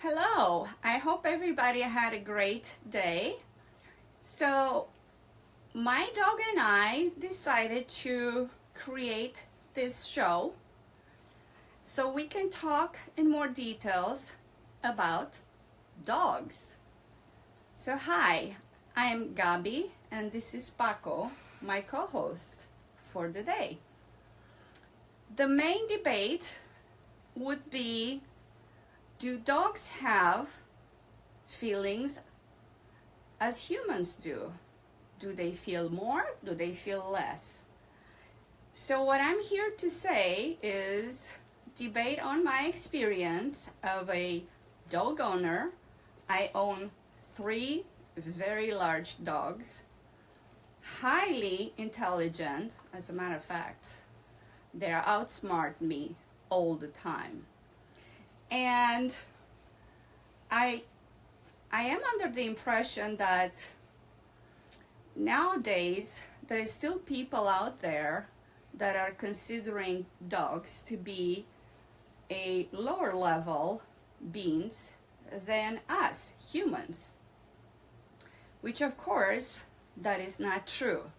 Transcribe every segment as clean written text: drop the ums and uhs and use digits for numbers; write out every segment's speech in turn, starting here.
Hello, I hope everybody had a great day. So, my dog and I decided to create this show so we can talk in more details about dogs. So, hi, I'm Gabi, and this is Paco, my co host for the day. The main debate would be, do dogs have feelings as humans do? Do they feel more? Do they feel less? So what I'm here to say is debate on my experience of a dog owner. I own 3 very large dogs, highly intelligent, as a matter of fact. They outsmart me all the time. And I am under the impression that nowadays there is still people out there that are considering dogs to be a lower level beings than us humans, which of course that is not true.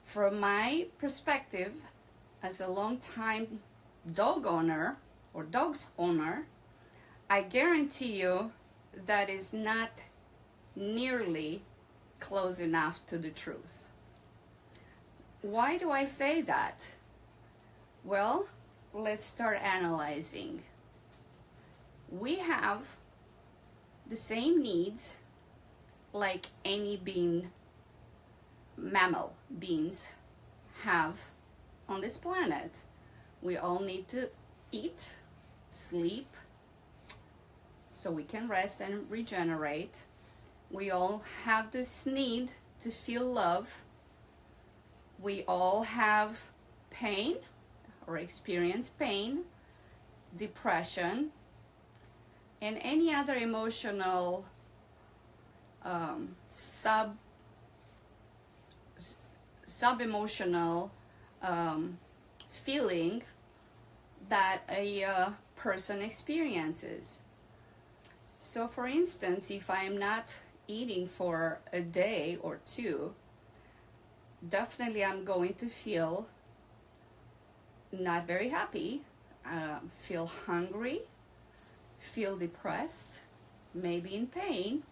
From my perspective as a long time dog owner or dogs owner, I guarantee you that is not nearly close enough to the truth. Why do I say that? Well, let's start analyzing. We have the same needs like any mammal beings have on this planet. We all need to eat, sleep, so we can rest and regenerate. We all have this need to feel love. We all have pain or experience pain, depression, and any other emotional sub-emotional feeling that a person experiences. So for instance, if I'm not eating for a day or two, definitely I'm going to feel not very happy, feel hungry, feel depressed, maybe in pain,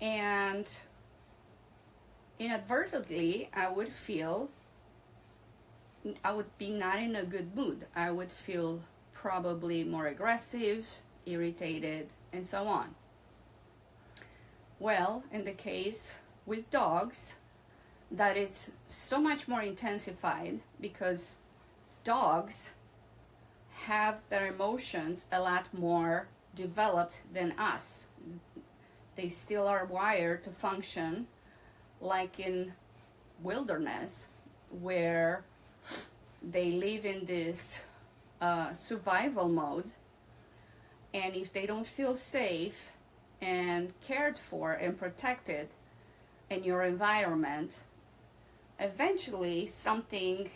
and inadvertently I would be not in a good mood. I would feel probably more aggressive, irritated, and so on. Well, in the case with dogs, that it's so much more intensified because dogs have their emotions a lot more developed than us. They still are wired to function like in wilderness, where they live in this survival mode, and if they don't feel safe and cared for and protected in your environment, eventually something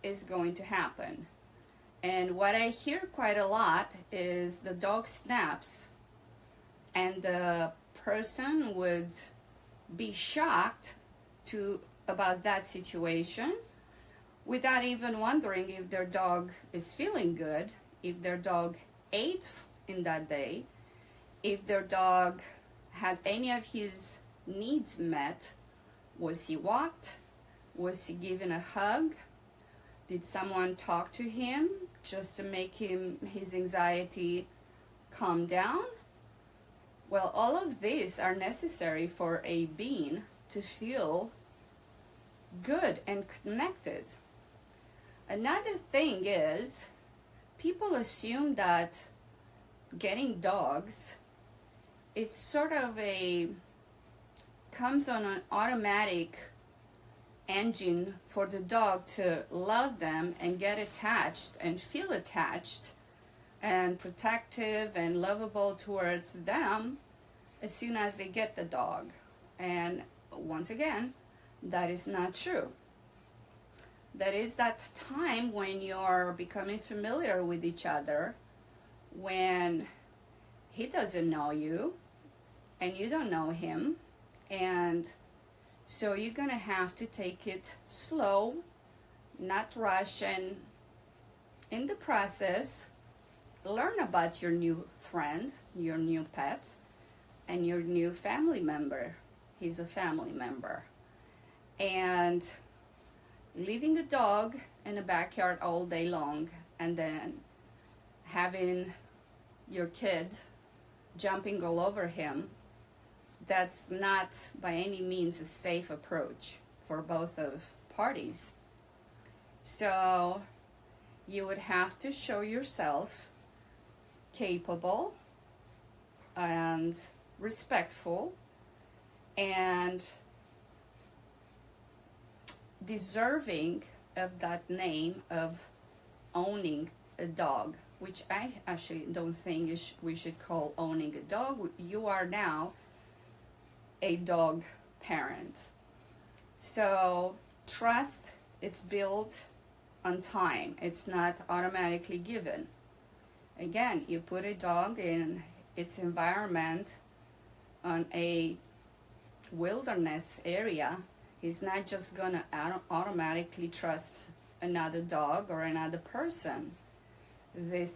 is going to happen. And what I hear quite a lot is the dog snaps, and the person would be shocked about that situation without even wondering if their dog is feeling good, if their dog ate in that day, if their dog had any of his needs met. Was he walked? Was he given a hug? Did someone talk to him just to make his anxiety calm down? Well, all of these are necessary for a being to feel good and connected. Another thing is, people assume that getting dogs, it's sort of comes on an automatic engine for the dog to love them and get attached and feel attached and protective and lovable towards them as soon as they get the dog. And once again, that is not true. That is that time when you're becoming familiar with each other, when he doesn't know you and you don't know him, and so you're gonna have to take it slow, not rush, and in the process learn about your new friend, your new pet, and your new family member. He's a family member. And leaving the dog in the backyard all day long and then having your kid jumping all over him, that's not by any means a safe approach for both of parties. So you would have to show yourself capable and respectful and deserving of that name of owning a dog, which I actually don't think we should call owning a dog. You are now a dog parent. So trust, it's built on time. It's not automatically given. Again, you put a dog in its environment on a wilderness area, he's not just gonna automatically trust another dog or another person.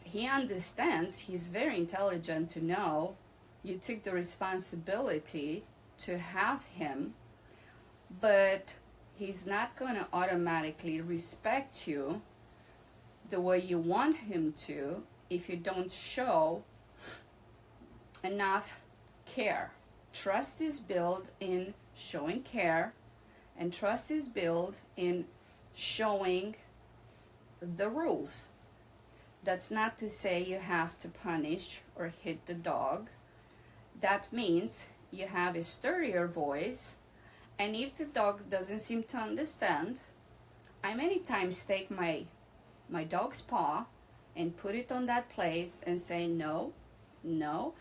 He understands, he's very intelligent to know you took the responsibility to have him, but he's not gonna automatically respect you the way you want him to if you don't show enough care. Trust is built in showing care, and trust is built in showing the rules. That's not to say you have to punish or hit the dog. That means you have a sturdier voice, and if the dog doesn't seem to understand, I many times take my dog's paw and put it on that place and say no, no.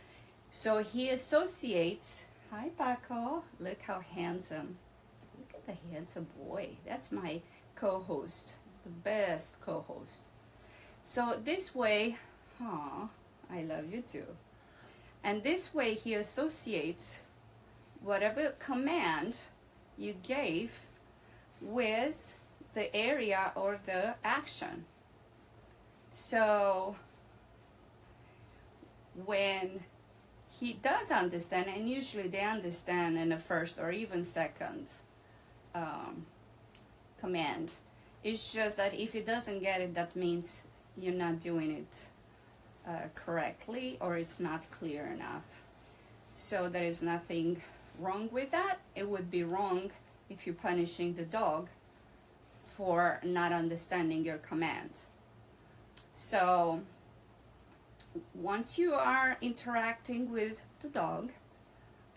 So he associates, hi Paco, look how handsome. Look at the handsome boy. That's my co-host, the best co-host. So this way, I love you too. And this way he associates whatever command you gave with the area or the action. So when he does understand, and usually they understand in the first or even second command, it's just that if he doesn't get it, that means you're not doing it correctly, or it's not clear enough. So there is nothing wrong with that. It would be wrong if you're punishing the dog for not understanding your command. So once you are interacting with the dog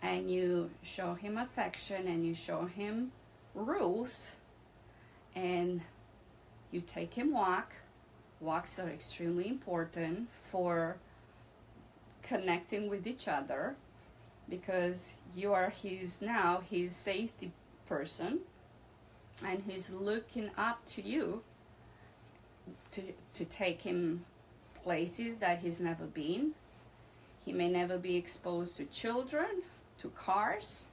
and you show him affection and you show him rules and you take him walks are extremely important for connecting with each other, because you are his safety person, and he's looking up to you to take him places that he's never been. He may never be exposed to children, to cars.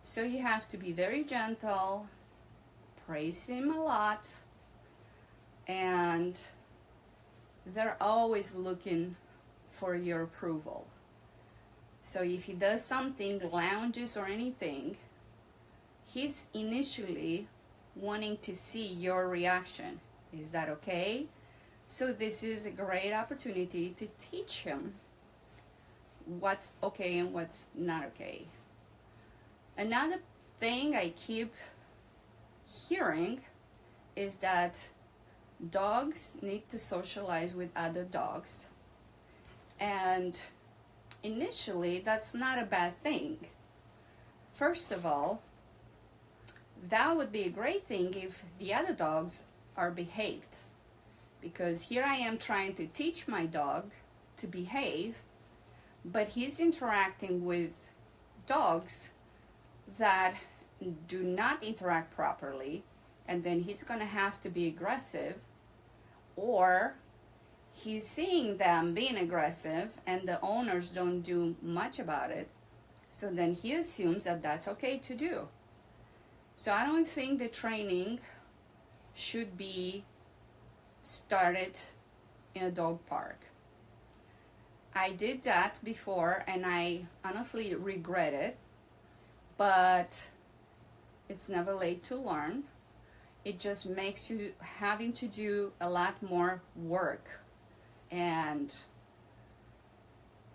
So you have to be very gentle, praise him a lot, and they're always looking for your approval. So if he does something, lounges or anything, he's initially wanting to see your reaction. Is that okay? So this is a great opportunity to teach him what's okay and what's not okay. Another thing I keep hearing is that dogs need to socialize with other dogs. And initially, that's not a bad thing. First of all, that would be a great thing if the other dogs are behaved. Because here I am trying to teach my dog to behave, but he's interacting with dogs that do not interact properly, and then he's going to have to be aggressive, or he's seeing them being aggressive and the owners don't do much about it. So then he assumes that that's okay to do. So I don't think the training should be started in a dog park. I did that before and I honestly regret it, but it's never late to learn. It just makes you having to do a lot more work and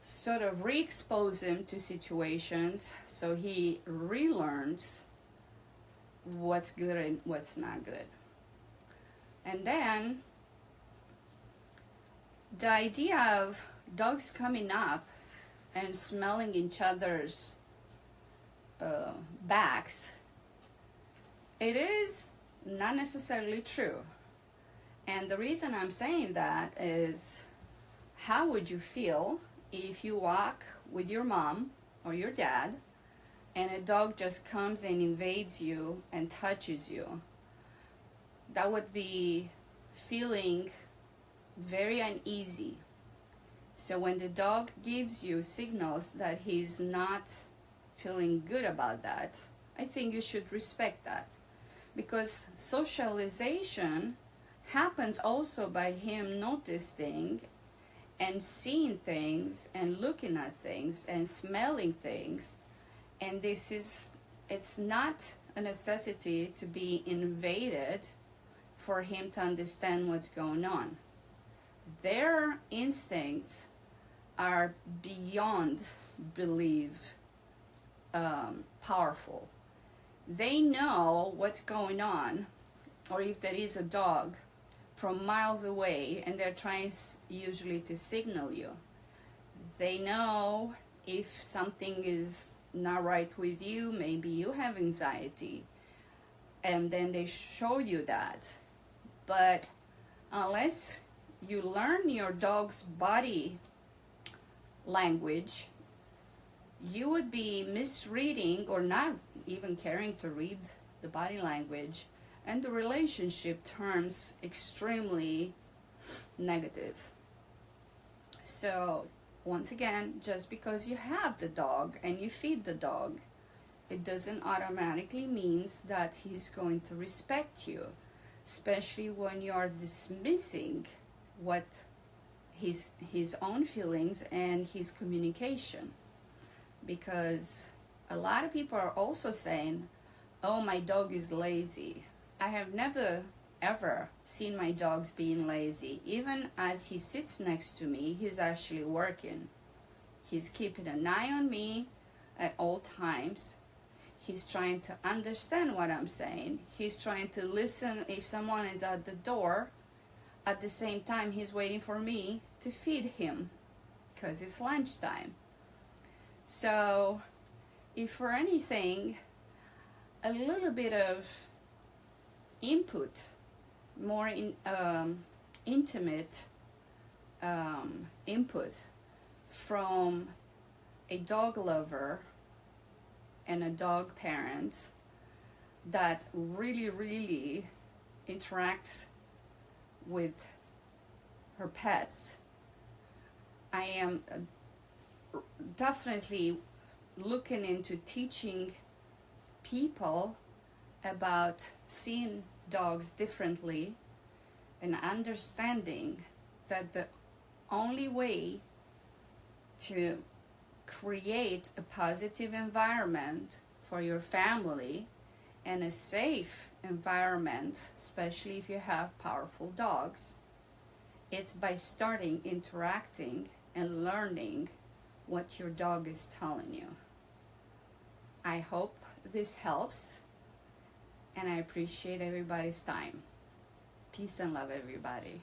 sort of re-expose him to situations so he relearns what's good and what's not good. And then the idea of dogs coming up and smelling each other's backs, it is not necessarily true. And the reason I'm saying that is, how would you feel if you walk with your mom or your dad and a dog just comes and invades you and touches you? That would be feeling very uneasy. So when the dog gives you signals that he's not feeling good about that, I think you should respect that. Because socialization happens also by him noticing and seeing things and looking at things and smelling things. And it's not a necessity to be invaded for him to understand what's going on. Their instincts are beyond belief powerful. They know what's going on, or if there is a dog, from miles away, and they're trying usually to signal you. They know if something is not right with you, maybe you have anxiety, and then they show you that. But unless you learn your dog's body language, you would be misreading or not even caring to read the body language, and the relationship turns extremely negative. So once again, just because you have the dog and you feed the dog, it doesn't automatically mean that he's going to respect you, especially when you are dismissing what his own feelings and his communication. Because a lot of people are also saying, oh, my dog is lazy. I have never ever seen my dogs being lazy. Even as he sits next to me, he's actually working. He's keeping an eye on me at all times. He's trying to understand what I'm saying. He's trying to listen if someone is at the door. At the same time, he's waiting for me to feed him because it's lunchtime. So, if for anything, a little bit of input, more intimate input from a dog lover and a dog parent that really, really interacts with her pets, I am definitely looking into teaching people about seeing dogs differently and understanding that the only way to create a positive environment for your family and a safe environment, especially if you have powerful dogs, it's by starting interacting and learning what your dog is telling you. I hope this helps, and I appreciate everybody's time. Peace and love, everybody.